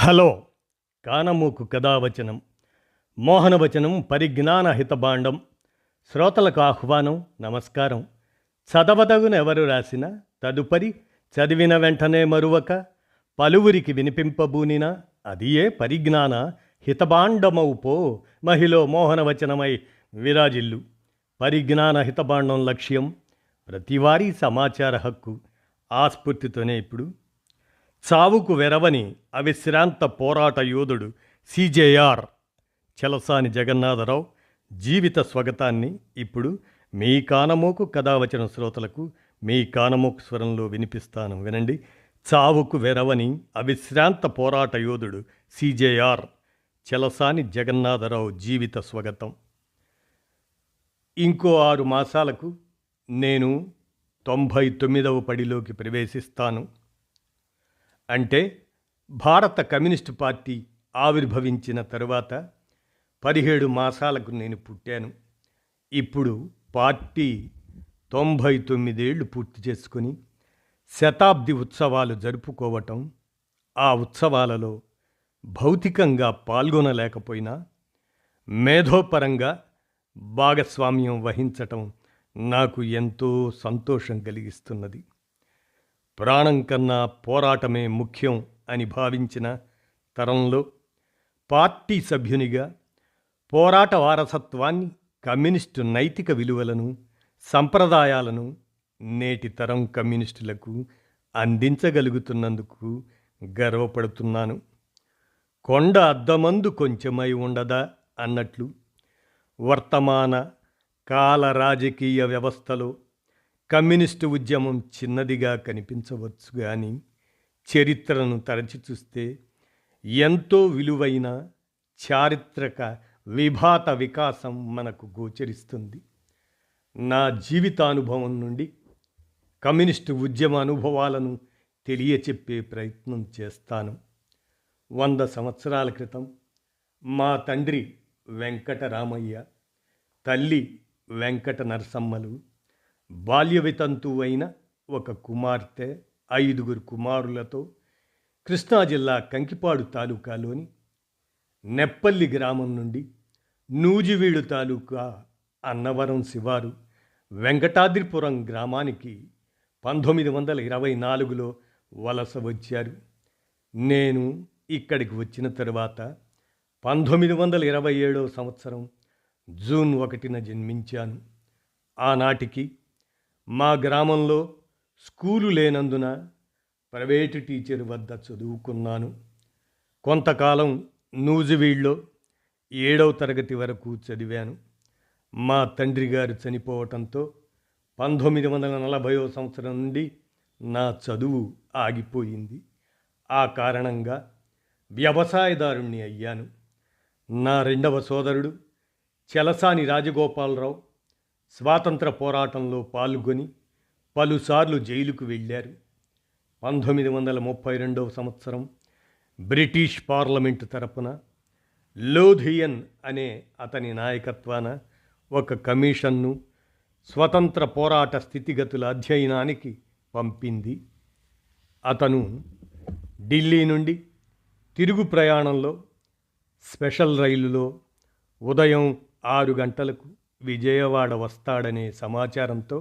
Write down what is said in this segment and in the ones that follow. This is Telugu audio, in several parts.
హలో కానమూకు కథావచనం మోహనవచనం పరిజ్ఞాన హితబాండం శ్రోతలకు ఆహ్వానం నమస్కారం. చదవదగునెవరు రాసిన తదుపరి చదివిన వెంటనే మరువక పలువురికి వినిపింపబూనిన అదియే పరిజ్ఞాన హితబాండమౌపో మహిళ మోహనవచనమై విరాజిల్లు. పరిజ్ఞాన హితబాండం లక్ష్యం ప్రతివారీ సమాచార హక్కు. ఆ స్ఫూర్తితోనే ఇప్పుడు చావుకు వెరవని అవిశ్రాంత పోరాట యోధుడు సిజేఆర్ చలసాని జగన్నాథరావు జీవిత స్వగతాన్ని ఇప్పుడు మీ కానమోకు కథావచన శ్రోతలకు మీ కానమోకు స్వరంలో వినిపిస్తాను, వినండి. చావుకు వెరవని అవిశ్రాంత పోరాట యోధుడు సిజేఆర్ చలసాని జగన్నాథరావు జీవిత స్వగతం. ఇంకో 6 మాసాలకు నేను 99వ పడిలోకి ప్రవేశిస్తాను. అంటే భారత కమ్యూనిస్టు పార్టీ ఆవిర్భవించిన తరువాత 17 మాసాలకు నేను పుట్టాను. ఇప్పుడు పార్టీ 99 ఏళ్ళు పూర్తి చేసుకుని శతాబ్ది ఉత్సవాలు జరుపుకోవటం, ఆ ఉత్సవాలలో భౌతికంగా పాల్గొనలేకపోయినా మేధోపరంగా భాగస్వామ్యం వహించటం నాకు ఎంతో సంతోషం కలిగిస్తున్నది. ప్రాణం కన్నా పోరాటమే ముఖ్యం అని భావించిన తరంలో పార్టీ సభ్యునిగా పోరాట వారసత్వాన్ని, కమ్యూనిస్టు నైతిక విలువలను, సంప్రదాయాలను నేటి తరం కమ్యూనిస్టులకు అందించగలుగుతున్నందుకు గర్వపడుతున్నాను. కొండ అద్దమందు కొంచెమై ఉండదా అన్నట్లు వర్తమాన కాల రాజకీయ వ్యవస్థలో కమ్యూనిస్టు ఉద్యమం చిన్నదిగా కనిపించవచ్చు, కానీ చరిత్రను తరచి చూస్తే ఎంతో విలువైన చారిత్రక విభాత వికాసం మనకు గోచరిస్తుంది. నా జీవితానుభవం నుండి కమ్యూనిస్టు ఉద్యమ అనుభవాలను తెలియచెప్పే ప్రయత్నం చేస్తాను. 100 సంవత్సరాల క్రితం మా తండ్రి వెంకటరామయ్య, తల్లి వెంకట నరసమ్మలు బాల్య వితంతువైన ఒక కుమార్తె, 5 కుమారులతో కృష్ణా జిల్లా కంకిపాడు తాలూకాలోని నెప్పల్లి గ్రామం నుండి నూజివీడు తాలూకా అన్నవరం శివారు వెంకటాద్రిపురం గ్రామానికి 1924లో వలస వచ్చారు. నేను ఇక్కడికి వచ్చిన తరువాత 1927వ సంవత్సరం జూన్ 1న జన్మించాను. ఆనాటికి మా గ్రామంలో స్కూలు లేనందున ప్రైవేటు టీచర్ వద్ద చదువుకున్నాను. కొంతకాలం నూజివీడ్లో 7వ తరగతి వరకు చదివాను. మా తండ్రి గారు చనిపోవటంతో 1940వ సంవత్సరం నుండి నా చదువు ఆగిపోయింది. ఆ కారణంగా వ్యవసాయదారుణ్ణి అయ్యాను. నా 2వ సోదరుడు చలసాని రాజగోపాలరావు స్వాతంత్ర పోరాటంలో పాల్గొని పలుసార్లు జైలుకు వెళ్ళారు. 1932వ సంవత్సరం బ్రిటిష్ పార్లమెంటు తరపున లోథియన్ అనే అతని నాయకత్వాన ఒక కమిషన్ను స్వతంత్ర పోరాట స్థితిగతుల అధ్యయనానికి పంపింది. అతను ఢిల్లీ నుండి తిరుగు ప్రయాణంలో స్పెషల్ రైలులో ఉదయం 6 గంటలకు విజయవాడ వస్తాడనే సమాచారంతో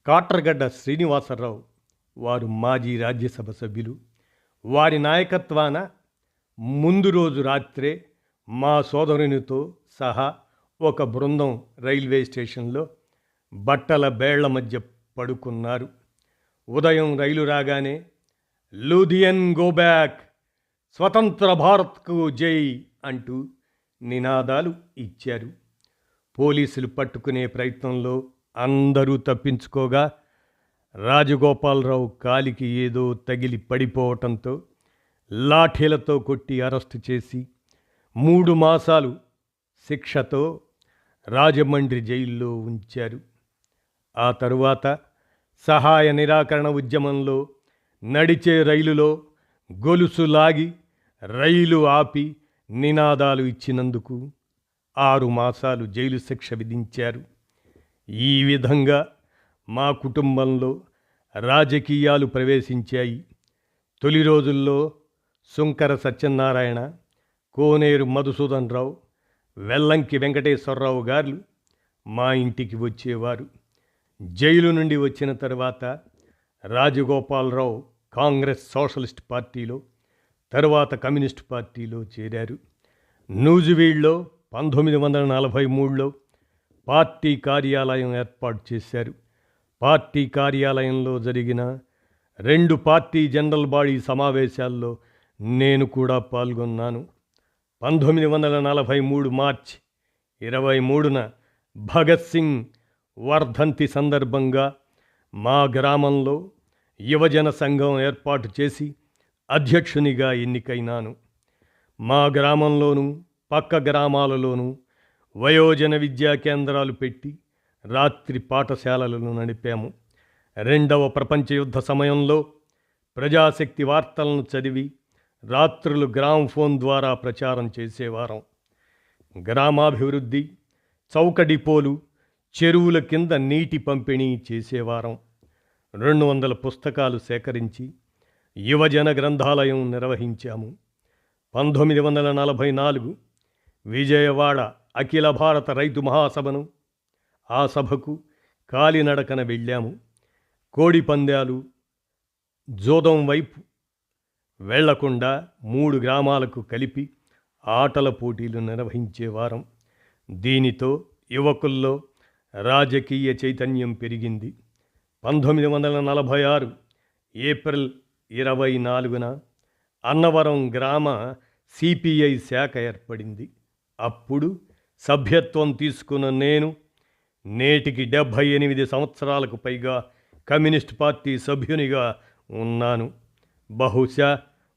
కాట్రగడ్డ శ్రీనివాసరావు, వారు మాజీ రాజ్యసభ సభ్యులు, వారి నాయకత్వాన ముందు రోజు రాత్రే మా సోదరునితో సహా ఒక బృందం రైల్వే స్టేషన్లో బట్టల బేళ్ల మధ్య పడుకున్నారు. ఉదయం రైలు రాగానే లూథియన్ గో బ్యాక్, స్వతంత్ర భారత్కు జై అంటూ నినాదాలు ఇచ్చారు. పోలీసులు పట్టుకునే ప్రయత్నంలో అందరూ తప్పించుకోగా రాజగోపాలరావు కాలికి ఏదో తగిలి పడిపోవటంతో లాఠీలతో కొట్టి అరెస్టు చేసి 3 మాసాలు శిక్షతో రాజమండ్రి జైల్లో ఉంచారు. ఆ తరువాత సహాయ నిరాకరణ ఉద్యమంలో నడిచే రైలులో గొలుసు లాగి రైలు ఆపి నినాదాలు ఇచ్చినందుకు 6 మాసాలు జైలు శిక్ష విధించారు. ఈ విధంగా మా కుటుంబంలో రాజకీయాలు ప్రవేశించాయి. తొలి రోజుల్లో సుంకర సత్యనారాయణ, కోనేరు మధుసూదన్ రావు, వెల్లంకి వెంకటేశ్వరరావు గారు మా ఇంటికి వచ్చేవారు. జైలు నుండి వచ్చిన తర్వాత రాజగోపాలరావు కాంగ్రెస్ సోషలిస్ట్ పార్టీలో, తరువాత కమ్యూనిస్ట్ పార్టీలో చేరారు. నూజివీడ్లో 1943లో పార్టీ కార్యాలయం ఏర్పాటు చేశారు. పార్టీ కార్యాలయంలో జరిగిన 2 పార్టీ జనరల్ బాడీ సమావేశాల్లో నేను కూడా పాల్గొన్నాను. 1943 మార్చి 23న భగత్ సింగ్ వర్ధంతి సందర్భంగా మా గ్రామంలో యువజన సంఘం ఏర్పాటు చేసి అధ్యక్షునిగా ఎన్నికైనాను. మా గ్రామంలోనూ పక్క గ్రామాలలోనూ వయోజన విద్యా కేంద్రాలు పెట్టి రాత్రి పాఠశాలలను నడిపాము. 2వ ప్రపంచ యుద్ధ సమయంలో ప్రజాశక్తి వార్తలను చదివి రాత్రులు గ్రామ్ఫోన్ ద్వారా ప్రచారం చేసేవారం. గ్రామాభివృద్ధి, చౌక డిపోలు, చెరువుల కింద నీటి పంపిణీ చేసేవారం. 200 పుస్తకాలు సేకరించి యువజన గ్రంథాలయం నిర్వహించాము. 1944 విజయవాడ అఖిల భారత రైతు మహాసభను, ఆ సభకు కాలినడకన వెళ్ళాము. కోడి పందాలు, జోదం వైపు వెళ్లకుండా 3 గ్రామాలకు కలిపి ఆటల పోటీలు నిర్వహించేవారం. దీనితో యువకుల్లో రాజకీయ చైతన్యం పెరిగింది. 1946 ఏప్రిల్ 24న అన్నవరం గ్రామ సిపిఐ శాఖ ఏర్పడింది. అప్పుడు సభ్యత్వం తీసుకున్న నేను నేటికి 78 సంవత్సరాలకు పైగా కమ్యూనిస్ట్ పార్టీ సభ్యునిగా ఉన్నాను. బహుశా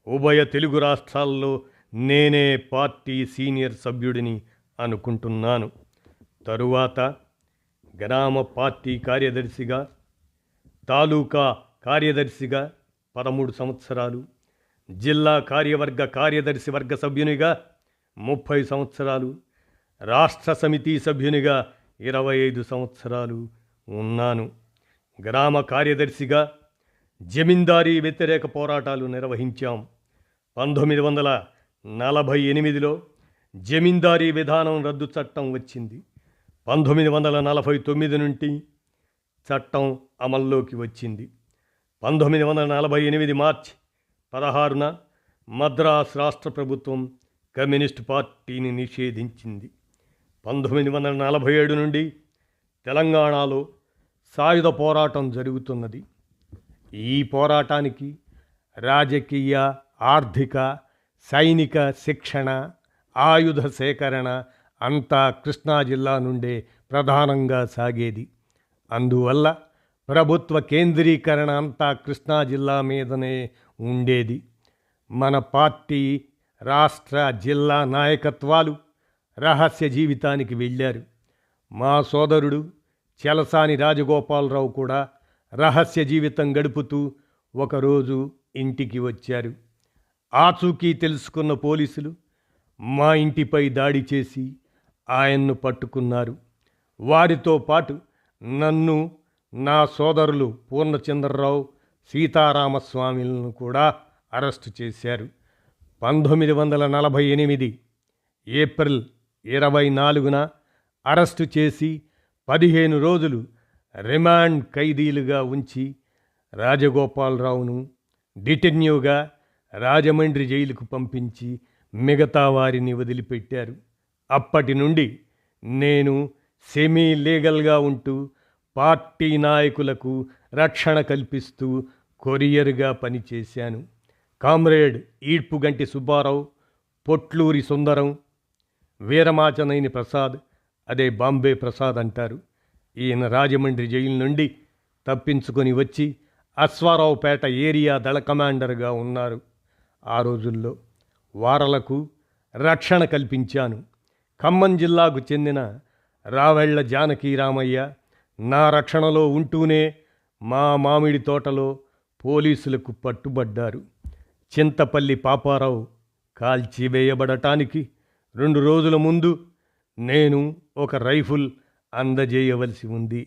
ఉభయ తెలుగు రాష్ట్రాల్లో నేనే పార్టీ సీనియర్ సభ్యుడిని అనుకుంటున్నాను. తరువాత గ్రామ పార్టీ కార్యదర్శిగా, తాలూకా కార్యదర్శిగా 13 సంవత్సరాలు, జిల్లా కార్యదర్శి వర్గ సభ్యునిగా 30 సంవత్సరాలు, రాష్ట్ర సమితి సభ్యునిగా 25 సంవత్సరాలు ఉన్నాను. గ్రామ కార్యదర్శిగా జమీందారీ వ్యతిరేక పోరాటాలు నిర్వహించాం. 1948లో జమీందారీ విధానం రద్దు చట్టం వచ్చింది. 1949 నుండి చట్టం అమల్లోకి వచ్చింది. 1948 మార్చి 16న మద్రాస్ రాష్ట్ర ప్రభుత్వం కమ్యూనిస్ట్ పార్టీని నిషేధించింది. 1947 నుండి తెలంగాణలో సాయుధ పోరాటం జరుగుతున్నది. ఈ పోరాటానికి రాజకీయ, ఆర్థిక, సైనిక శిక్షణ, ఆయుధ సేకరణ అంతా కృష్ణా జిల్లా నుండే ప్రధానంగా సాగేది. అందువల్ల ప్రభుత్వ కేంద్రీకరణ అంతా కృష్ణా జిల్లా మీదనే ఉండేది. మన పార్టీ రాష్ట్ర, జిల్లా నాయకత్వాలు రహస్య జీవితానికి వెళ్ళారు. మా సోదరుడు చెలసాని రాజగోపాలరావు కూడా రహస్య జీవితం గడుపుతూ ఒకరోజు ఇంటికి వచ్చారు. ఆచూకీ తెలుసుకున్న పోలీసులు మా ఇంటిపై దాడి చేసి ఆయన్ను పట్టుకున్నారు. వారితో పాటు నన్ను, నా సోదరులు పూర్ణచంద్రరావు, సీతారామస్వామిలను కూడా అరెస్టు చేశారు. 1948 ఏప్రిల్ 24న అరెస్టు చేసి 15 రోజులు రిమాండ్ ఖైదీలుగా ఉంచి రాజగోపాలరావును డిటెన్యూగా రాజమండ్రి జైలుకు పంపించి మిగతా వారిని వదిలిపెట్టారు. అప్పటి నుండి నేను సెమీ లీగల్గా ఉంటూ పార్టీ నాయకులకు రక్షణ కల్పిస్తూ కొరియర్గా పనిచేశాను. కామ్రేడ్ ఈడ్పుగంటి సుబ్బారావు, పొట్లూరి సుందరం, వీరమాచనైని ప్రసాద్, అదే బాంబే ప్రసాద్ అంటారు, ఈయన రాజమండ్రి జైలు నుండి తప్పించుకొని వచ్చి అశ్వారావుపేట ఏరియా దళ కమాండర్గా ఉన్నారు. ఆ రోజుల్లో వారలకు రక్షణ కల్పించాను. ఖమ్మం జిల్లాకు చెందిన రావెళ్ల జానకీరామయ్య నా రక్షణలో ఉంటూనే మా మామిడి తోటలో పోలీసులకు పట్టుబడ్డారు. చింతపల్లి పాపారావు కాల్చివేయబడటానికి 2 రోజుల ముందు నేను ఒక రైఫిల్ అందజేయవలసి ఉంది.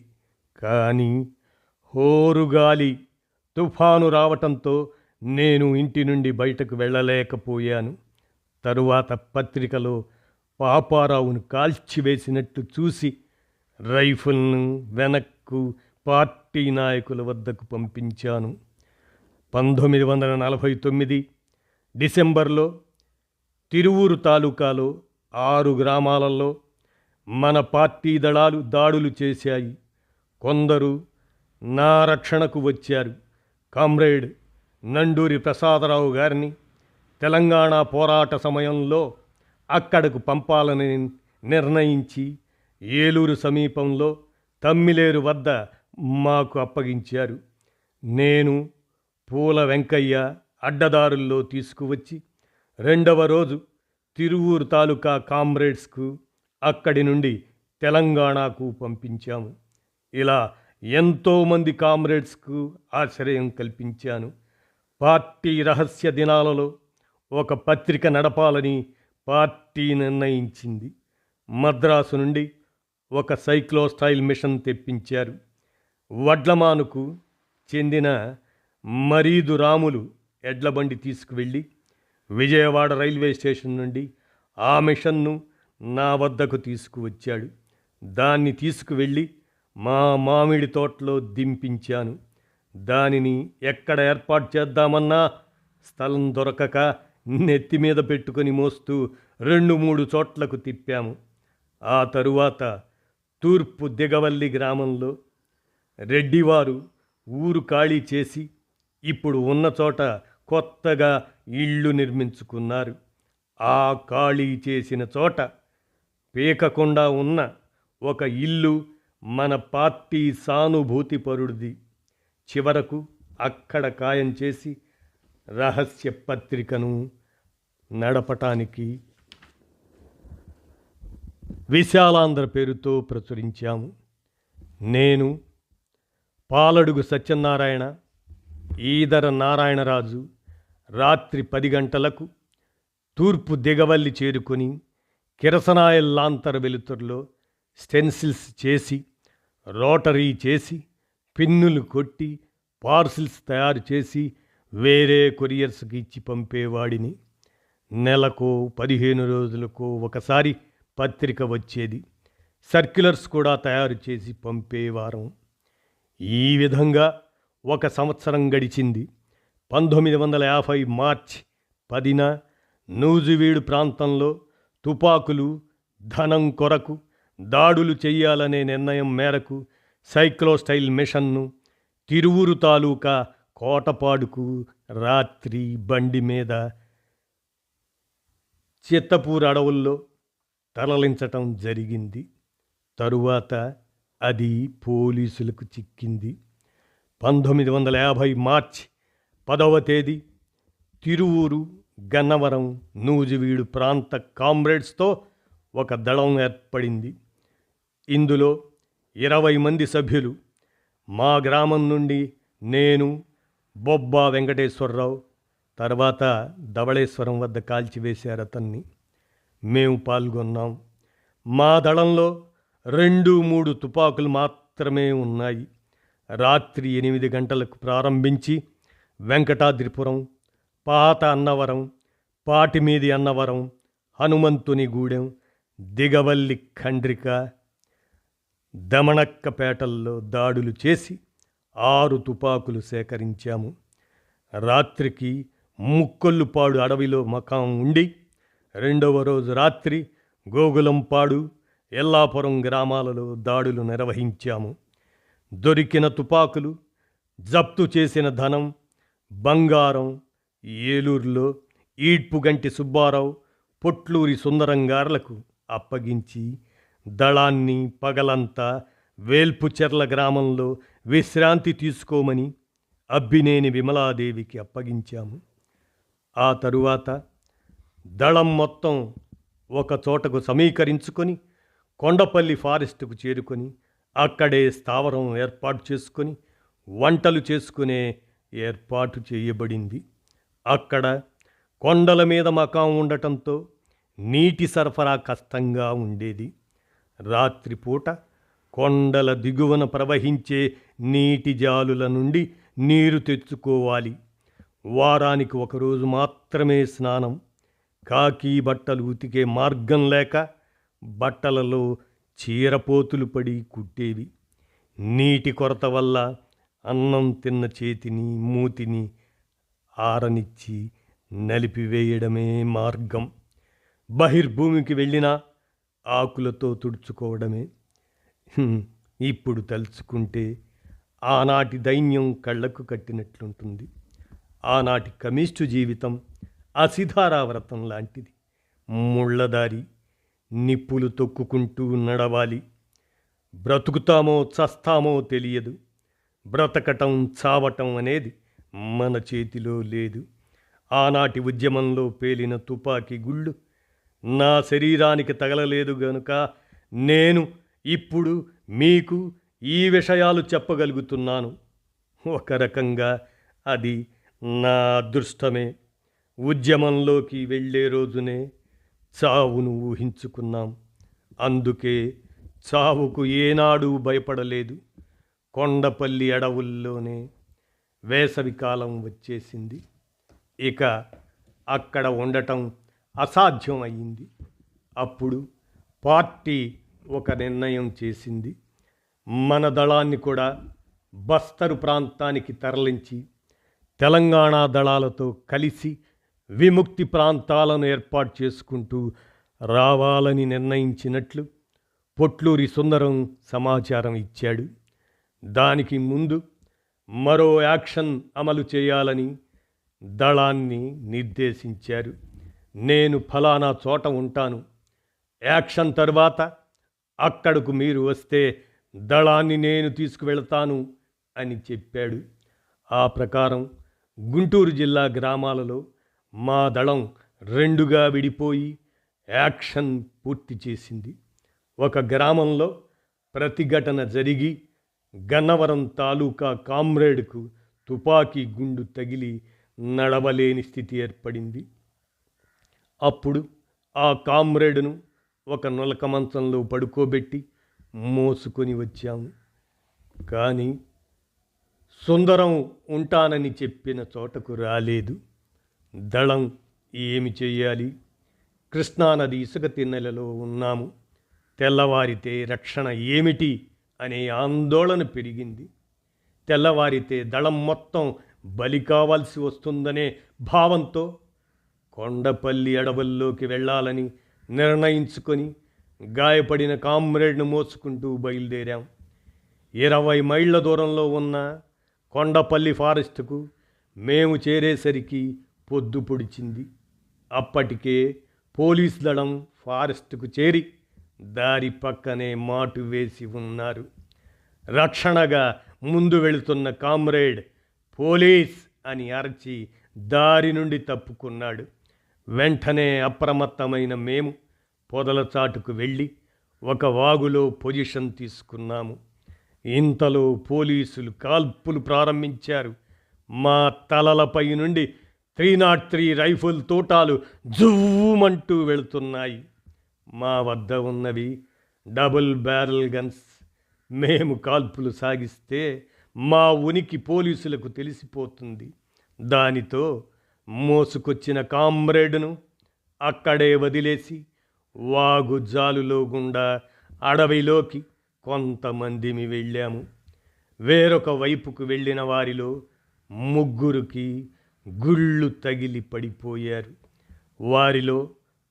కానీ హోరుగాలి, తుఫాను రావటంతో నేను ఇంటి నుండి బయటకు వెళ్ళలేకపోయాను. తరువాత పత్రికలో పాపారావును కాల్చివేసినట్లు చూసి రైఫిల్ను వెనక్కు పార్టీ నాయకుల వద్దకు పంపించాను. 1949 డిసెంబర్లో తిరువూరు తాలూకాలో 6 గ్రామాలలో మన పార్టీ దళాలు దాడులు చేశాయి. కొందరు నా రక్షణకు వచ్చారు. కామ్రేడ్ నండూరి ప్రసాదరావు గారిని తెలంగాణ పోరాట సమయంలో అక్కడకు పంపాలని నిర్ణయించి ఏలూరు సమీపంలో తమ్మిలేరు వద్ద మాకు అప్పగించారు. నేను పూల వెంకయ్య అడ్డదారుల్లో తీసుకువచ్చి 2వ రోజు తిరువూరు తాలూకా కామ్రేడ్స్కు అక్కడి నుండి తెలంగాణకు పంపించాము. ఇలా ఎంతోమంది కామ్రేడ్స్కు ఆశ్రయం కల్పించాను. పార్టీ రహస్య దినాలలో ఒక పత్రిక నడపాలని పార్టీ నిర్ణయించింది. మద్రాసు నుండి ఒక సైక్లోస్టైల్ మిషన్ తెప్పించారు. వడ్లమానుకు చెందిన మరీదు రాములు ఎడ్లబండి తీసుకువెళ్ళి విజయవాడ రైల్వే స్టేషన్ నుండి ఆ మిషన్ను నా వద్దకు తీసుకువచ్చాడు. దాన్ని తీసుకువెళ్ళి మా మామిడి తోటలో దింపించాను. దానిని ఎక్కడ ఏర్పాటు చేద్దామన్నా స్థలం దొరకక నెత్తి మీద పెట్టుకొని మోస్తూ 2-3 చోట్లకు తిప్పాము. ఆ తరువాత తూర్పు దిగవల్లి గ్రామంలో రెడ్డివారు ఊరు ఖాళీ చేసి ఇప్పుడు ఉన్న చోట కొత్తగా ఇళ్ళు నిర్మించుకున్నారు. ఆ ఖాళీ చేసిన చోట పీకకుండా ఉన్న ఒక ఇల్లు మన పార్టీ సానుభూతిపరుడిది. చివరకు అక్కడ ఖాయం చేసి రహస్య పత్రికను నడపటానికి విశాలాంధ్ర పేరుతో ప్రచురించాము. నేను, పాలడుగు సత్యనారాయణ, ఈదర నారాయణరాజు రాత్రి 10 గంటలకు తూర్పు దిగవల్లి చేరుకొని కిరసనాయిల్ లాంతర వెలుతురులో స్టెన్సిల్స్ చేసి, రోటరీ చేసి, పిన్నులు కొట్టి, పార్సిల్స్ తయారు చేసి వేరే కొరియర్స్కి ఇచ్చి పంపేవాడిని. నెలకో 15 రోజులకో ఒకసారి పత్రిక వచ్చేది. సర్క్యులర్స్ కూడా తయారు చేసి పంపేవారం. ఈ విధంగా 1 సంవత్సరం గడిచింది. 1950 మార్చి 10న నూజివీడు ప్రాంతంలో తుపాకులు, ధనం కొరకు దాడులు చెయ్యాలనే నిర్ణయం మేరకు సైక్లోస్టైల్ మిషన్ను తిరువూరు తాలూకా కోటపాడుకు రాత్రి బండి మీద చిత్తపూర్ అడవుల్లో తరలించటం జరిగింది. తరువాత అది పోలీసులకు చిక్కింది. 1950 మార్చి 10వ తేదీ తిరువూరు, గన్నవరం, నూజివీడు ప్రాంత కామ్రేడ్స్తో ఒక దళం ఏర్పడింది. ఇందులో 20 మంది సభ్యులు. మా గ్రామం నుండి నేను, బొబ్బా వెంకటేశ్వరరావు, తర్వాత ధవళేశ్వరం వద్ద కాల్చివేశారు అతన్ని, మేము పాల్గొన్నాం. మా దళంలో 2-3 తుపాకులు మాత్రమే ఉన్నాయి. రాత్రి 8 గంటలకు ప్రారంభించి వెంకటాద్రిపురం, పాత అన్నవరం, పాటిమీది అన్నవరం, హనుమంతునిగూడెం, దిగవల్లి ఖండ్రిక, దమణక్కపేటల్లో దాడులు చేసి 6 తుపాకులు సేకరించాము. రాత్రికి ముక్కొల్లుపాడు అడవిలో మకాం ఉండి 2వ రోజు రాత్రి గోగులంపాడు, ఎల్లాపురం గ్రామాలలో దాడులు నిర్వహించాము. దొరికిన తుపాకులు, జప్తు చేసిన ధనం, బంగారం ఏలూరులో ఈడ్పుగంటి సుబ్బారావు, పొట్లూరి సుందరంగార్లకు అప్పగించి దళాన్ని పగలంతా వేల్పుచెర్ల గ్రామంలో విశ్రాంతి తీసుకోమని అబ్బినేని విమలాదేవికి అప్పగించాము. ఆ తరువాత దళం మొత్తం ఒక చోటకు సమీకరించుకొని కొండపల్లి ఫారెస్టుకు చేరుకొని అక్కడే స్థావరం ఏర్పాటు చేసుకొని వంటలు చేసుకునే ఏర్పాటు చేయబడింది. అక్కడ కొండల మీద మకాం ఉండటంతో నీటి సరఫరా కష్టంగా ఉండేది. రాత్రిపూట కొండల దిగువన ప్రవహించే నీటి జాలుల నుండి నీరు తెచ్చుకోవాలి. వారానికి ఒకరోజు మాత్రమే స్నానం. కాకి బట్టలు ఉతికే మార్గం లేక బట్టలలో చీరపోతులు పడి కుట్టేవి. నీటి కొరత వల్ల అన్నం తిన్న చేతిని మూతిని ఆరనిచ్చి నలిపివేయడమే మార్గం. బహిర్భూమికి వెళ్ళినా ఆకులతో తుడుచుకోవడమే. ఇప్పుడు తలుచుకుంటే ఆనాటి దైన్యం కళ్ళకు కట్టినట్లుంటుంది. ఆనాటి కమిస్టు జీవితం అసిధారావ్రతం లాంటిది. ముళ్ళదారి, నిప్పులు తొక్కుకుంటూ నడవాలి. బ్రతుకుతామో చస్తామో తెలియదు. బ్రతకటం చావటం అనేది మన చేతిలో లేదు. ఆనాటి ఉద్యమంలో పేలిన తుపాకీ గుళ్ళు నా శరీరానికి తగలలేదు గనుక నేను ఇప్పుడు మీకు ఈ విషయాలు చెప్పగలుగుతున్నాను. ఒక రకంగా అది నా అదృష్టమే. ఉద్యమంలోకి వెళ్ళే రోజునే చావును ఊహించుకున్నాం. అందుకే చావుకు ఏనాడు భయపడలేదు. కొండపల్లి అడవుల్లోనే వేసవికాలం వచ్చేసింది. ఇక అక్కడ ఉండటం అసాధ్యం అయింది. అప్పుడు పార్టీ ఒక నిర్ణయం చేసింది. మన దళాన్ని కూడా బస్తరు ప్రాంతానికి తరలించి తెలంగాణ దళాలతో కలిసి విముక్తి ప్రాంతాలను ఏర్పాటు చేసుకుంటూ రావాలని నిర్ణయించినట్లు పొట్లూరి సుందరం సమాచారం ఇచ్చాడు. దానికి ముందు మరో యాక్షన్ అమలు చేయాలని దళాన్ని నిర్దేశించారు. నేను ఫలానా చోట ఉంటాను. యాక్షన్ తర్వాత అక్కడకు మీరు వస్తే దళాన్ని నేను తీసుకువెళతాను అని చెప్పాడు. ఆ ప్రకారం గుంటూరు జిల్లా గ్రామాలలో మా దళం రెండుగా విడిపోయి యాక్షన్ పూర్తి చేసింది. ఒక గ్రామంలో ప్రతిఘటన జరిగి గన్నవరం తాలూకా కామ్రేడ్కు తుపాకీ గుండు తగిలి నడవలేని స్థితి ఏర్పడింది. అప్పుడు ఆ కామ్రేడును ఒక నులక మంచంలో పడుకోబెట్టి మోసుకొని వచ్చాము. కానీ సుందరం ఉంటానని చెప్పిన చోటకు రాలేదు. దళం ఏమి చెయ్యాలి? కృష్ణానది ఇసుక తిన్నెలలో ఉన్నాము. తెల్లవారితే రక్షణ ఏమిటి అనే ఆందోళన పెరిగింది. తెల్లవారితే దళం మొత్తం బలి కావాల్సి వస్తుందనే భావంతో కొండపల్లి అడవుల్లోకి వెళ్ళాలని నిర్ణయించుకొని గాయపడిన కామ్రేడ్ను మోసుకుంటూ బయలుదేరాం. 20 మైళ్ళ దూరంలో ఉన్న కొండపల్లి ఫారెస్టుకు మేము చేరేసరికి పొద్దు పొడిచింది. అప్పటికే పోలీస్ దళం ఫారెస్టుకు చేరి దారి పక్కనే మాటు వేసి ఉన్నారు. రక్షణగా ముందు వెళుతున్న కామ్రేడ్ పోలీస్ అని అరచి దారి నుండి తప్పుకున్నాడు. వెంటనే అప్రమత్తమైన మేము పొదల చాటుకు వెళ్ళి ఒక వాగులో పొజిషన్ తీసుకున్నాము. ఇంతలో పోలీసులు కాల్పులు ప్రారంభించారు. మా తలలపై నుండి 303 రైఫిల్ తోటాలు జువ్వుమంటూ వెళుతున్నాయి. మా వద్ద ఉన్నవి డబుల్ బ్యారెల్ గన్స్. మేము కాల్పులు సాగిస్తే మా ఉనికి పోలీసులకు తెలిసిపోతుంది. దానితో మోసుకొచ్చిన కామ్రేడ్ను అక్కడే వదిలేసి వాగు జాలులో గుండా అడవిలోకి కొంతమందిమి వెళ్ళాము. వేరొక వైపుకు వెళ్ళిన వారిలో 3 గుళ్ళు తగిలి పడిపోయారు. వారిలో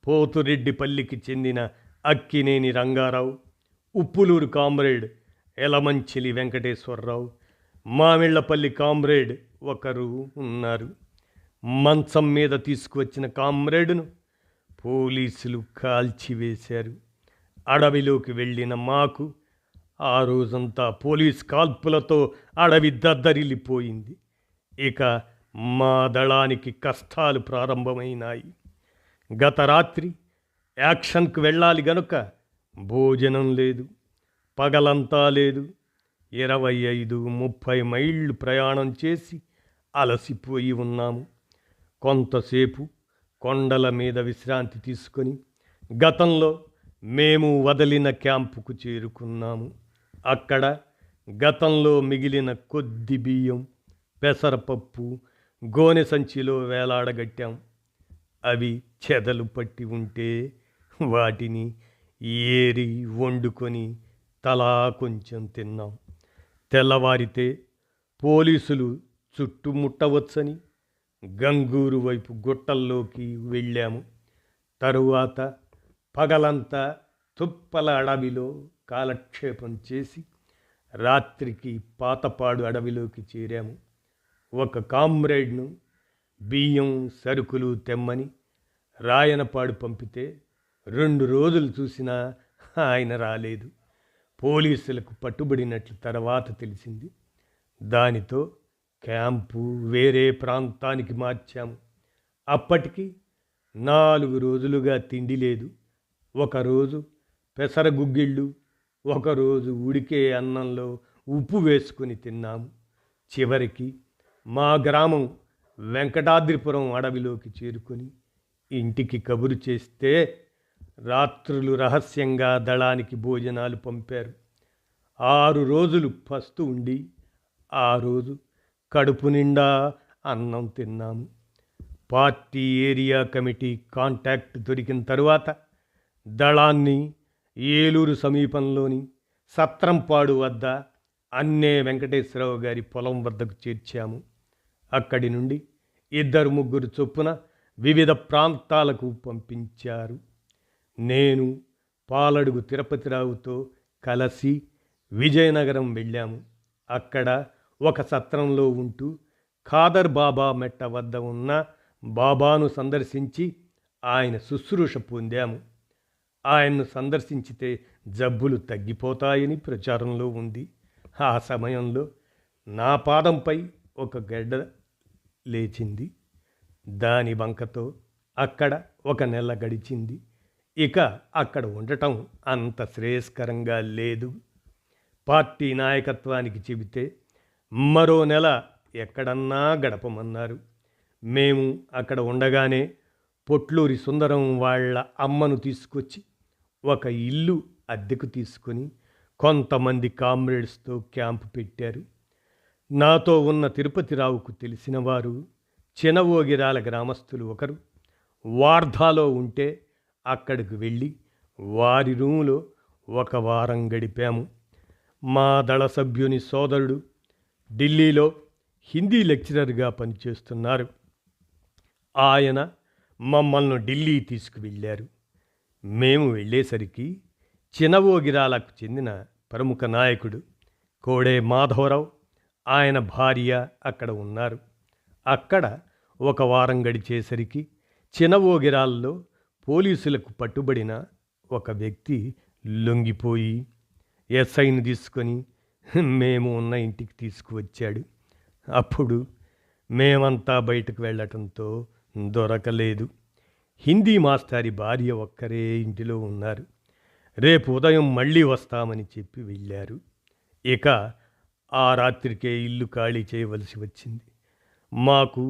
పోతురెడ్డిపల్లికి చెందిన అక్కినేని రంగారావు, ఉప్పులూరు కామ్రేడ్ ఎలమంచిలి వెంకటేశ్వరరావు, మామిళ్లపల్లి కామ్రేడ్ ఒకరు ఉన్నారు. మంచం మీద తీసుకువచ్చిన కామ్రేడును పోలీసులు కాల్చివేశారు. అడవిలోకి వెళ్ళిన మాకు ఆ రోజంతా పోలీస్ కాల్పులతో అడవి దద్దరిల్లిపోయింది. ఇక మా దళానికి కష్టాలు ప్రారంభమైనాయి. గత రాత్రి యాక్షన్కు వెళ్ళాలి గనుక భోజనం లేదు, పగలంతా లేదు. 25-30 మైళ్ళు ప్రయాణం చేసి అలసిపోయి ఉన్నాము. కొంతసేపు కొండల మీద విశ్రాంతి తీసుకొని గతంలో మేము వదిలిన క్యాంపుకు చేరుకున్నాము. అక్కడ గతంలో మిగిలిన కొద్ది బియ్యం, పెసరపప్పు, గోనె సంచిలో వేలాడగట్టాం. అవి చెదలు పట్టి ఉంటే వాటిని ఏరి వండుకొని తలా కొంచెం తిన్నాం. తెల్లవారితే పోలీసులు చుట్టుముట్టవచ్చని గంగూరు వైపు గుట్టల్లోకి వెళ్ళాము. తరువాత పగలంతా తుప్పల అడవిలో కాలక్షేపం చేసి రాత్రికి పాతపాడు అడవిలోకి చేరాము. ఒక కామ్రేడ్ను బియ్యం సరుకులు తెమ్మని రాయనపాడు పంపితే 2 రోజులు చూసినా ఆయన రాలేదు. పోలీసులకు పట్టుబడినట్లు తర్వాత తెలిసింది. దానితో క్యాంపు వేరే ప్రాంతానికి మార్చాము. అప్పటికి 4 రోజులుగా తిండి లేదు. ఒకరోజు పెసరగుగ్గిళ్ళు, ఒకరోజు ఉడికే అన్నంలో ఉప్పు వేసుకుని తిన్నాము. చివరికి మా గ్రామం వెంకటాద్రిపురం అడవిలోకి చేరుకొని ఇంటికి కబురు చేస్తే రాత్రులు రహస్యంగా దళానికి భోజనాలు పంపారు. 6 రోజులు పస్తు ఉండి ఆ రోజు కడుపు నిండా అన్నం తిన్నాము. పార్టీ ఏరియా కమిటీ కాంటాక్ట్ దొరికిన తరువాత దళాన్ని ఏలూరు సమీపంలోని సత్రంపాడు వద్ద అన్నే వెంకటేశ్వరరావు గారి పొలం వద్దకు చేర్చాము. అక్కడి నుండి 2-3 చొప్పున వివిధ ప్రాంతాలకు పంపించారు. నేను పాలడుగు తిరుపతిరావుతో కలిసి విజయనగరం వెళ్ళాము. అక్కడ ఒక సత్రంలో ఉంటూ ఖాదర్ బాబా మెట్ట వద్ద ఉన్న బాబాను సందర్శించి ఆయన శుశ్రూష పొందాము. ఆయన్ను సందర్శించితే జబ్బులు తగ్గిపోతాయని ప్రచారంలో ఉంది. ఆ సమయంలో నా పాదంపై ఒక గడ్డ లేచింది. దాని వంకతో అక్కడ 1 నెల గడిచింది. ఇక అక్కడ ఉండటం అంత శ్రేయస్కరంగా లేదు. పార్టీ నాయకత్వానికి చెబితే మరో నెల ఎక్కడన్నా గడపమన్నారు. మేము అక్కడ ఉండగానే పొట్లూరి సుందరం వాళ్ళ అమ్మను తీసుకొచ్చి ఒక ఇల్లు అద్దెకు తీసుకొని కొంతమంది కామ్రేడ్స్తో క్యాంపు పెట్టారు. నాతో ఉన్న తిరుపతిరావుకు తెలిసిన వారు చినవోగిరాల గ్రామస్తులు ఒకరు వార్ధాలో ఉంటే అక్కడికి వెళ్ళి వారి రూములో 1 వారం గడిపాము. మా దళ సభ్యుని సోదరుడు ఢిల్లీలో హిందీ లెక్చరర్గా పనిచేస్తున్నారు. ఆయన మమ్మల్ని ఢిల్లీ తీసుకువెళ్ళారు. మేము వెళ్ళేసరికి చినవోగిరాలకు చెందిన ప్రముఖ నాయకుడు కోడే మాధవరావు, ఆయన భార్య అక్కడ ఉన్నారు. అక్కడ 1 వారం గడిచేసరికి చినవోగిరాల్లో పోలీసులకు పట్టుబడిన ఒక వ్యక్తి లొంగిపోయి ఎస్ఐని తీసుకొని మేము ఉన్న ఇంటికి తీసుకువచ్చాడు. అప్పుడు మేమంతా బయటకు వెళ్ళటంతో దొరకలేదు. హిందీ మాస్టారి భార్య ఒక్కరే ఇంటిలో ఉన్నారు. రేపు ఉదయం మళ్ళీ వస్తామని చెప్పి వెళ్ళారు. ఇక ఆ రాత్రికే ఇల్లు ఖాళీ చేయవలసి వచ్చింది. మాకు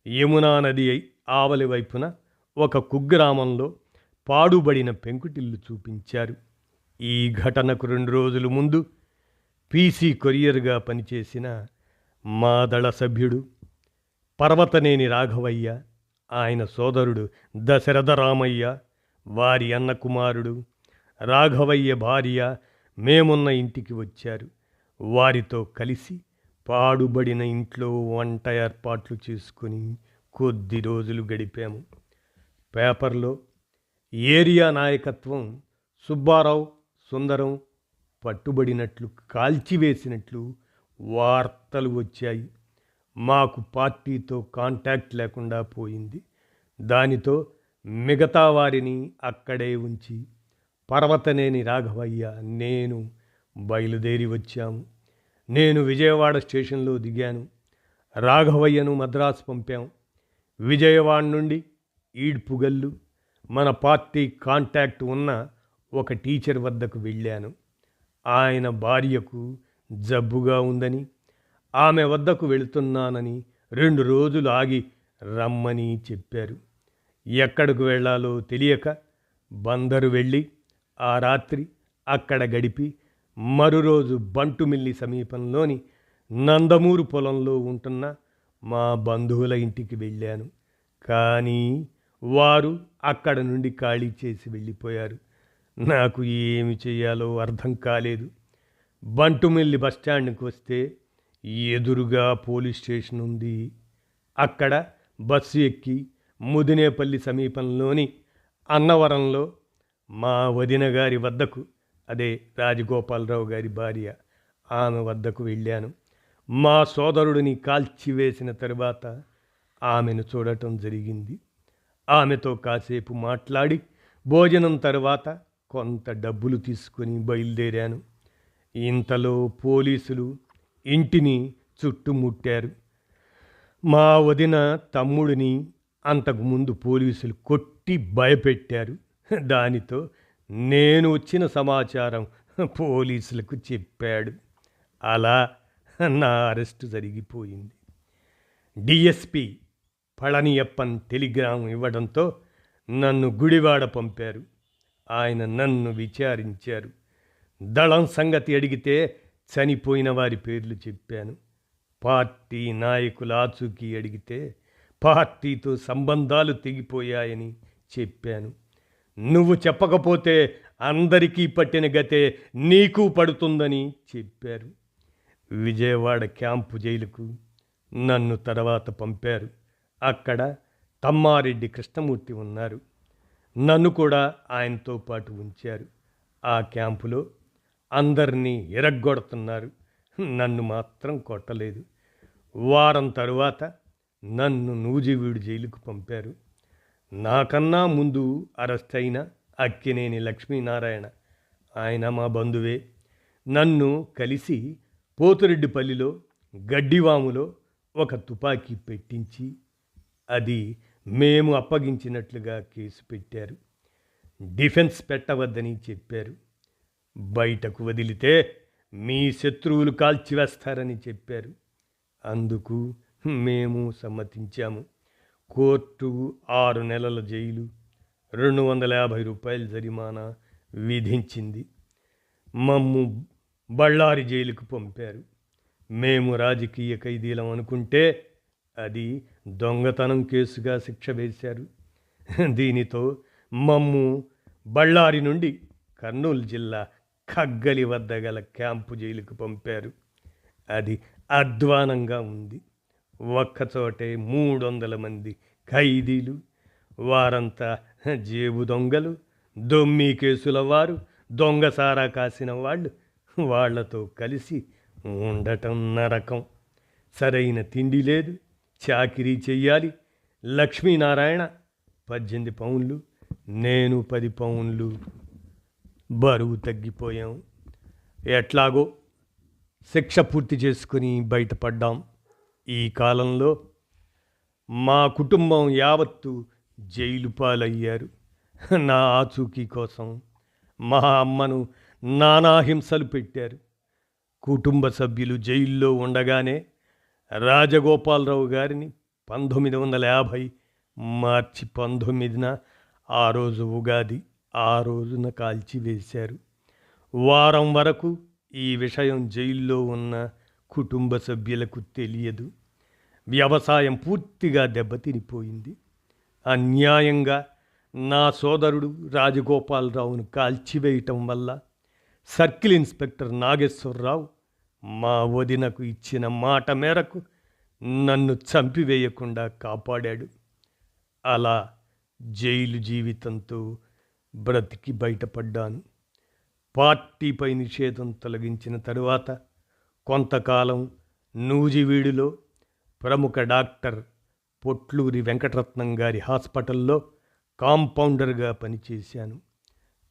యమునా నది ఆవలి వైపున ఒక కుగ్రామంలో పాడుబడిన పెంకుటిల్లు చూపించారు. ఈ ఘటనకు 2 రోజుల ముందు పీసీ కొరియర్గా పనిచేసిన మా దళ సభ్యుడు పర్వతనేని రాఘవయ్య, ఆయన సోదరుడు దశరథరామయ్య, వారి అన్న కుమారుడు రాఘవయ్య భార్య మేమున్న ఇంటికి వచ్చారు. వారితో కలిసి పాడుబడిన ఇంట్లో వంట ఏర్పాట్లు చేసుకొని కొద్ది రోజులు గడిపాము. పేపర్లో ఏరియా నాయకత్వం సుబ్బారావు, సుందరం పట్టుబడినట్లు, కాల్చివేసినట్లు వార్తలు వచ్చాయి. మాకు పార్టీతో కాంటాక్ట్ లేకుండా పోయింది. దానితో మిగతా వారిని అక్కడే ఉంచి పర్వతనేని రాఘవయ్య, నేను బయలుదేరి వచ్చాము. నేను విజయవాడ స్టేషన్లో దిగాను. రాఘవయ్యను మద్రాసు పంపాం. విజయవాడ నుండి ఈడ్పుగల్లు మన పార్టీ కాంటాక్ట్ ఉన్న ఒక టీచర్ వద్దకు వెళ్ళాను. ఆయన భార్యకు జబ్బుగా ఉందని, ఆమె వద్దకు వెళుతున్నానని 2 రోజులు ఆగి రమ్మని చెప్పారు. ఎక్కడికి వెళ్ళాలో తెలియక బందరు వెళ్ళి ఆ రాత్రి అక్కడ గడిపి మరురోజు బంటుమిల్లి సమీపంలోని నందమూరు పొలంలో ఉంటున్న మా బంధువుల ఇంటికి వెళ్ళాను. కానీ వారు అక్కడ నుండి ఖాళీ చేసి వెళ్ళిపోయారు. నాకు ఏమి చేయాలో అర్థం కాలేదు. బంటుమిల్లి బస్టాండ్కి వస్తే ఎదురుగా పోలీస్ స్టేషన్ ఉంది. అక్కడ బస్సు ఎక్కి ముదినేపల్లి సమీపంలోని అన్నవరంలో మా వదిన గారి వద్దకు, అదే రాజగోపాలరావు గారి భార్య, ఆమె వద్దకు వెళ్ళాను. మా సోదరుడిని కాల్చివేసిన తరువాత ఆమెను చూడటం జరిగింది. ఆమెతో కాసేపు మాట్లాడి భోజనం తర్వాత కొంత డబ్బులు తీసుకొని బయలుదేరాను. ఇంతలో పోలీసులు ఇంటిని చుట్టుముట్టారు. మా వదిన తమ్ముడిని అంతకుముందు పోలీసులు కొట్టి భయపెట్టారు. దానితో నేను వచ్చిన సమాచారం పోలీసులకు చెప్పాడు. అలా నా అరెస్టు జరిగిపోయింది. డిఎస్పి పళనియప్పన్ టెలిగ్రామ్ ఇవ్వడంతో నన్ను గుడివాడ పంపారు. ఆయన నన్ను విచారించారు. దళం సంగతి అడిగితే చనిపోయిన వారి పేర్లు చెప్పాను. పార్టీ నాయకుల ఆచూకీ అడిగితే పార్టీతో సంబంధాలు తెగిపోయాయని చెప్పాను. నువ్వు చెప్పకపోతే అందరికీ పట్టిన గతే నీకు పడుతుందని చెప్పారు. విజయవాడ క్యాంపు జైలుకు నన్ను తర్వాత పంపారు. అక్కడ తమ్మారెడ్డి కృష్ణమూర్తి ఉన్నారు. నన్ను కూడా ఆయనతో పాటు ఉంచారు. ఆ క్యాంపులో అందరినీ ఎరగ్గొడుతున్నారు. నన్ను మాత్రం కొట్టలేదు. వారం తరువాత నన్ను నూజివీడు జైలుకు పంపారు. నాకన్నా ముందు అరెస్ట్ అయిన అక్కినేని లక్ష్మీనారాయణ, ఆయన మా బంధువే, నన్ను కలిసి పోతురెడ్డిపల్లిలో గడ్డివాములో ఒక తుపాకీ పెట్టించి అది మేము అప్పగించినట్లుగా కేసు పెట్టారు. డిఫెన్స్ పెట్టవద్దని చెప్పారు. బయటకు వదిలితే మీ శత్రువులు కాల్చివేస్తారని చెప్పారు. అందుకు మేము సమ్మతించాము. కోర్టు 6 నెలల జైలు, 250 రూపాయల జరిమానా విధించింది. మమ్ము బళ్ళారి జైలుకు పంపారు. మేము రాజకీయ ఖైదీలం అనుకుంటే అది దొంగతనం కేసుగా శిక్ష వేశారు. దీనితో మమ్ము బళ్ళారి నుండి కర్నూలు జిల్లా కగ్గలి వద్ద గల క్యాంపు జైలుకు పంపారు. అది అధ్వానంగా ఉంది. ఒక్కచోటే 300 మంది ఖైదీలు. వారంతా జేబు దొంగలు, దొమ్మి కేసుల వారు, దొంగసారా కాసిన వాళ్ళు. వాళ్లతో కలిసి ఉండటం నరకం. సరైన తిండి లేదు, చాకిరీ చెయ్యాలి. లక్ష్మీనారాయణ 18 పౌండ్లు, నేను 10 పౌండ్లు బరువు తగ్గిపోయాం. ఎట్లాగో శిక్ష పూర్తి చేసుకుని బయటపడ్డాం. ఈ కాలంలో మా కుటుంబం యావత్తు జైలు పాలయ్యారు. నా ఆచూకీ కోసం మా అమ్మను నానా హింసలు పెట్టారు. కుటుంబ సభ్యులు జైల్లో ఉండగానే రాజగోపాలరావు గారిని 1950 మార్చి 19న, ఆ రోజు ఉగాది, ఆ రోజున కాల్చివేశారు. వారం వరకు ఈ విషయం జైల్లో ఉన్న కుటుంబ సభ్యులకు తెలియదు. వ్యవసాయం పూర్తిగా దెబ్బతినిపోయింది. అన్యాయంగా నా సోదరుడు రాజగోపాలరావును కాల్చివేయటం వల్ల సర్కిల్ ఇన్స్పెక్టర్ నాగేశ్వరరావు మా వదినకు ఇచ్చిన మాట మేరకు నన్ను చంపివేయకుండా కాపాడాడు. అలా జైలు జీవితంతో బ్రతికి బయటపడ్డాను. పార్టీపై నిషేధం తొలగించిన తరువాత కొంతకాలం నూజివీడులో ప్రముఖ డాక్టర్ పొట్లూరి వెంకటరత్నం గారి హాస్పిటల్లో కాంపౌండర్గా పనిచేశాను.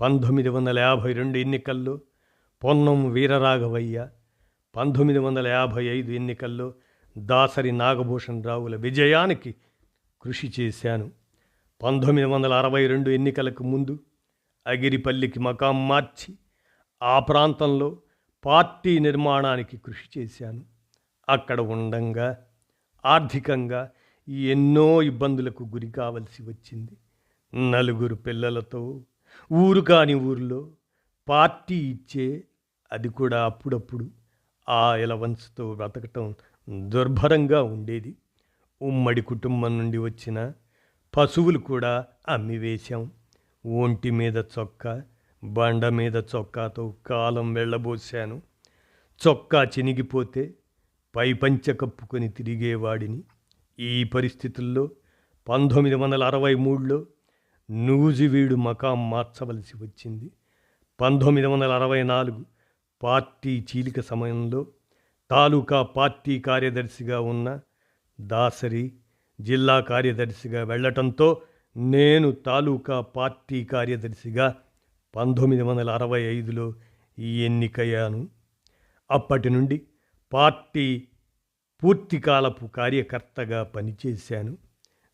1952 ఎన్నికల్లో పొన్నం వీరరాఘవయ్య, 1955 ఎన్నికల్లో దాసరి నాగభూషణ్ రావుల విజయానికి కృషి చేశాను. 1962 ఎన్నికలకు ముందు అగిరిపల్లికి మకాం మార్చి ఆ ప్రాంతంలో పార్టీ నిర్మాణానికి కృషి చేశాను. అక్కడ ఉండంగా ఆర్థికంగా ఎన్నో ఇబ్బందులకు గురి కావలసి వచ్చింది. 4 పిల్లలతో ఊరు కాని ఊరిలో పార్టీ ఇచ్చే, అది కూడా అప్పుడప్పుడు ఆ ఎలవన్స్తో బ్రతకటం దుర్భరంగా ఉండేది. ఉమ్మడి కుటుంబం నుండి వచ్చిన పశువులు కూడా అమ్మివేశాం. ఒంటి మీద చొక్కా, బండ మీద చొక్కాతో కాలం వెళ్ళబోశాను. చొక్కా చినిగిపోతే పైపంచ కప్పుకొని తిరిగేవాడిని. ఈ పరిస్థితుల్లో 1963లో నూజివీడు మకాం మార్చవలసి వచ్చింది. 1964 పార్టీ చీలిక సమయంలో తాలూకా పార్టీ కార్యదర్శిగా ఉన్న దాసరి జిల్లా కార్యదర్శిగా వెళ్ళటంతో నేను తాలూకా పార్టీ కార్యదర్శిగా 1965లో ఎన్నికయ్యాను. అప్పటి నుండి పార్టీ పూర్తికాలపు కార్యకర్తగా పనిచేశాను.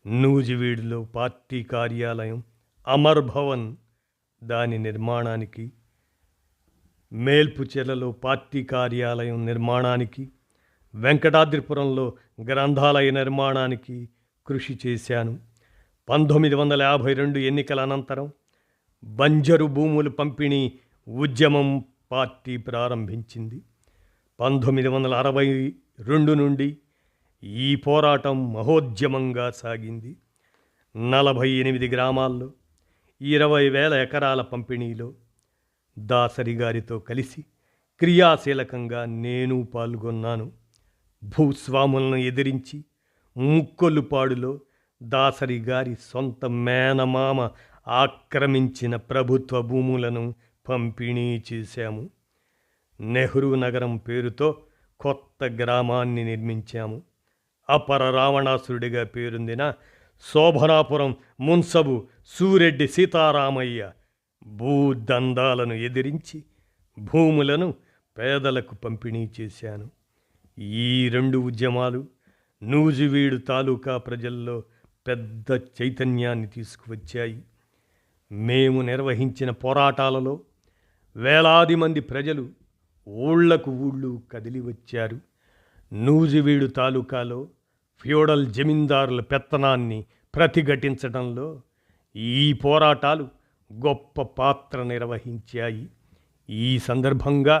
నూజివీడులో పార్టీ కార్యాలయం, అమర్ భవన్ దాని నిర్మాణానికి, మేల్పుచెర్లలో పార్టీ కార్యాలయం నిర్మాణానికి, వెంకటాద్రిపురంలో గ్రంథాలయ నిర్మాణానికి కృషి చేశాను. 1952 ఎన్నికల అనంతరం బంజరు భూములు పంపిణీ ఉద్యమం పార్టీ ప్రారంభించింది. 1962 నుండి ఈ పోరాటం మహోద్యమంగా సాగింది. 48 గ్రామాల్లో 20,000 ఎకరాల పంపిణీలో దాసరి గారితో కలిసి క్రియాశీలకంగా నేను పాల్గొన్నాను. భూస్వాములను ఎదిరించి ముక్కొల్లుపాడులో దాసరి గారి సొంత మేనమామ ఆక్రమించిన ప్రభుత్వ భూములను పంపిణీ చేశాము. నెహ్రూ నగరం పేరుతో కొత్త గ్రామాన్ని నిర్మించాము. అపర రావణాసురుడిగా పేరొందిన శోభనాపురం మున్సబు సూరెడ్డి సీతారామయ్య భూదందాలను ఎదిరించి భూములను పేదలకు పంపిణీ చేశాను. ఈ 2 ఉద్యమాలు నూజివీడు తాలూకా ప్రజల్లో పెద్ద చైతన్యాన్ని తీసుకువచ్చాయి. మేము నిర్వహించిన పోరాటాలలో వేలాది మంది ప్రజలు ఊళ్లకు ఊళ్ళు కదిలి వచ్చారు. నూజివీడు తాలూకాలో ఫ్యూడల్ జమీందారుల పెత్తనాన్ని ప్రతిఘటించడంలో ఈ పోరాటాలు గొప్ప పాత్ర నిర్వహించాయి. ఈ సందర్భంగా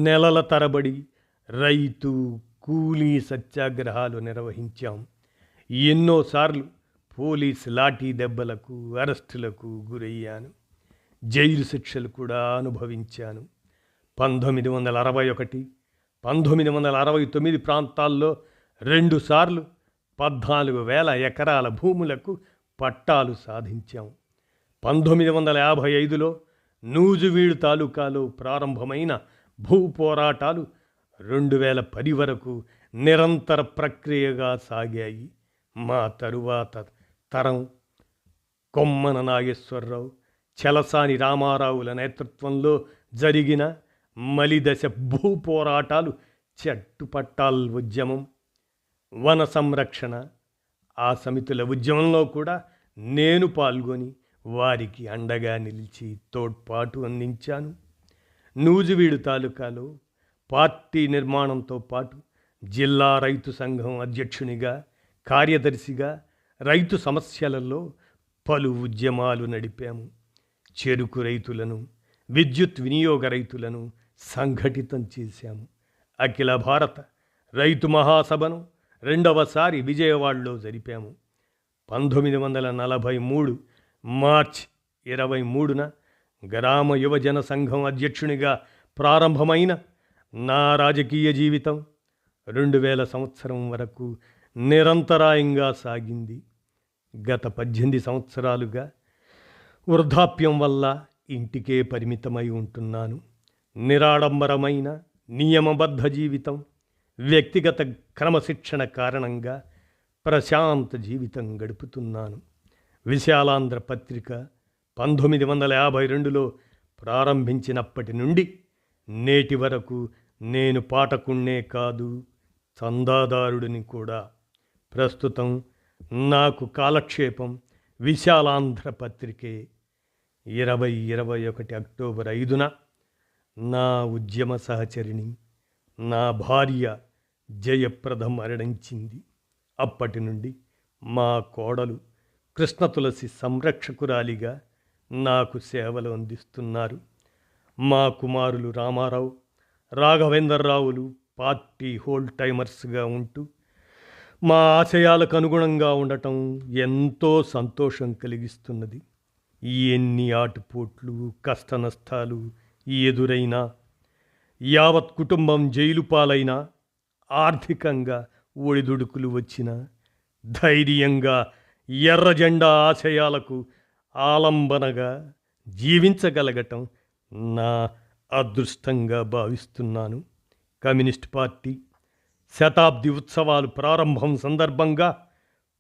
నెలల తరబడి రైతు కూలీ సత్యాగ్రహాలు నిర్వహించాం. ఎన్నోసార్లు పోలీసు లాఠీ దెబ్బలకు, అరెస్టులకు గురయ్యాను. జైలు శిక్షలు కూడా అనుభవించాను. 1961, 1969 ప్రాంతాల్లో 2 సార్లు 14,000 ఎకరాల భూములకు పట్టాలు సాధించాం. 1955లో నూజివీడు తాలూకాలో ప్రారంభమైన భూ పోరాటాలు 2010 వరకు నిరంతర ప్రక్రియగా సాగాయి. మా తరువాత తరం కొమ్మన నాగేశ్వరరావు, చలసాని రామారావుల నేతృత్వంలో జరిగిన మలిదశ భూ పోరాటాలు, చెట్టుపట్టాల్ ఉద్యమం, వన సంరక్షణ, ఆ సమితుల ఉద్యమంలో కూడా నేను పాల్గొని వారికి అండగా నిలిచి తోడ్పాటు అందించాను. నూజివీడు తాలూకాలో పార్టీ నిర్మాణంతో పాటు జిల్లా రైతు సంఘం అధ్యక్షునిగా, కార్యదర్శిగా రైతు సమస్యలలో పలు ఉద్యమాలు నడిపాము. చెరుకు రైతులను, విద్యుత్ వినియోగ రైతులను సంఘటితం చేశాము. అఖిల భారత రైతు మహాసభను 2వసారి విజయవాడలో జరిపాము. 1943 మార్చి 23న గ్రామ యువజన సంఘం అధ్యక్షునిగా ప్రారంభమైన నా రాజకీయ జీవితం 2000 సంవత్సరం వరకు నిరంతరాయంగా సాగింది. గత 18 సంవత్సరాలుగా వృద్ధాప్యం వల్ల ఇంటికే పరిమితమై ఉంటున్నాను. నిరాడంబరమైన నియమబద్ధ జీవితం, వ్యక్తిగత క్రమశిక్షణ కారణంగా ప్రశాంత జీవితం గడుపుతున్నాను. విశాలాంధ్ర పత్రిక 1952లో ప్రారంభించినప్పటి నుండి నేటి వరకు నేను పాఠకుణ్ణే కాదు, చందాదారుడిని కూడా. ప్రస్తుతం నాకు కాలక్షేపం విశాలాంధ్ర పత్రికే. 2021 అక్టోబర్ 5న నా ఉద్యమ సహచరిణి, నా భార్య జయప్రద మరణించింది. అప్పటి నుండి మా కోడలు కృష్ణతులసి సంరక్షకురాలిగా నాకు సేవలు అందిస్తున్నారు. మా కుమారులు రామారావు, రాఘవేంద్రరావులు పార్టీ హోల్ టైమర్స్గా ఉంటూ మా ఆశయాలకు అనుగుణంగా ఉండటం ఎంతో సంతోషం కలిగిస్తున్నది. ఎన్ని ఆటుపోట్లు కష్టనష్టాలు ఎదురైనా, యావత్ కుటుంబం జైలు పాలైనా, ఆర్థికంగా ఒడిదుడుకులు వచ్చినా ధైర్యంగా ఎర్ర జెండా ఆశయాలకు ఆలంబనగా జీవించగలగటం నా అదృష్టంగా భావిస్తున్నాను. కమ్యూనిస్ట్ పార్టీ శతాబ్ది ఉత్సవాలు ప్రారంభం సందర్భంగా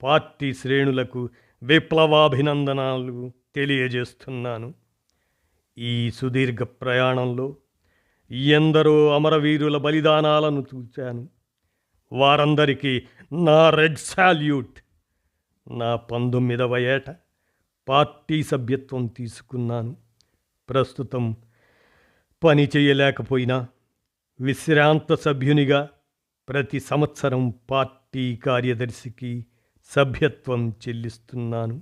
పార్టీ శ్రేణులకు విప్లవాభినందనాలు తెలియజేస్తున్నాను. ఈ సుదీర్ఘ ప్రయాణంలో ఎందరో అమరవీరుల బలిదానాలను చూశాను. వారందరికీ నా రెడ్ సాల్యూట్. నా 19వ ఏట పార్టీ సభ్యత్వం తీసుకున్నాను. ప్రస్తుతం పని చేయలేకపోయినా విశ్రాంత సభ్యునిగా ప్రతి సంవత్సరం పార్టీ కార్యదర్శికి సభ్యత్వం చెల్లిస్తున్నాను.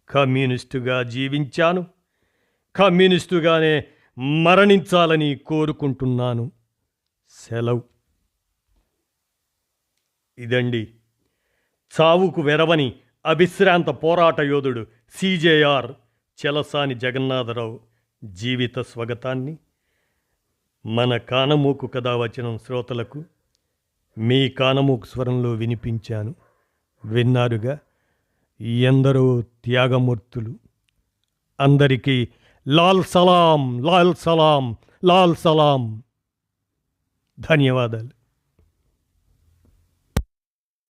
కమ్యూనిస్టుగా జీవించాను, కమ్యూనిస్టుగానే మరణించాలని కోరుకుంటున్నాను. సెలవు. ఇదండి చావుకు వెరవని అవిశ్రాంత పోరాట యోధుడు సిజేఆర్ చెలసాని జగన్నాథరావు జీవిత స్వగతాన్ని మన కానమోకు కథ వచనం శ్రోతలకు మీ కానమోకు స్వరంలో వినిపించాను. విన్నారుగా ఎందరో త్యాగమూర్తులు. అందరికీ లాల్ సలాం, లాల్ సలాం, లాల్ సలాం. ధన్యవాదాలు.